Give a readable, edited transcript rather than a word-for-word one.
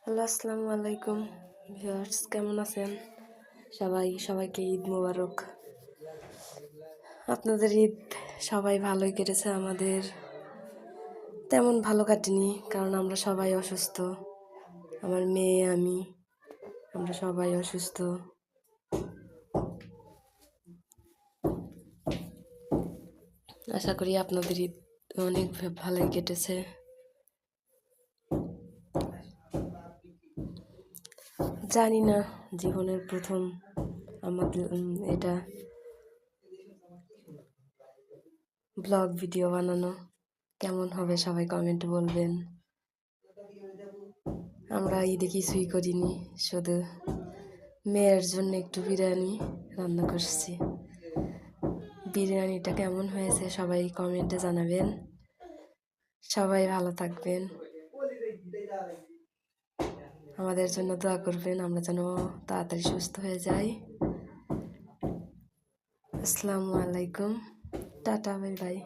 Hello, আসসালামু আলাইকুম viewers, কেমন আছেন সবাইকে ঈদ মোবারক। আপনাদের ঈদ সবাই ভালোই কেটেছে, আমাদের তেমন ভালো কাটেনি, কারণ আমরা সবাই অসুস্থ। আমার মেয়ে, আমরা সবাই অসুস্থ। আশা করি আপনাদের ঈদ অনেক ভালোই কেটেছে। জানি না, জীবনের প্রথম আমাদের এটা ব্লগ ভিডিও বানানো কেমন হবে সবাই কমেন্টে বলবেন। আমরা ঈদে কিছুই করিনি, শুধু মেয়ের জন্য একটু বিরিয়ানি রান্না করছি। বিরিয়ানিটা কেমন হয়েছে সবাই কমেন্টে জানাবেন। সবাই ভালো থাকবেন, আমাদের জন্য দোয়া করবেন, আমরা যেন তাড়াতাড়ি সুস্থ হয়ে যাই। আসসালামু আলাইকুম, টাটা, বাই বাই।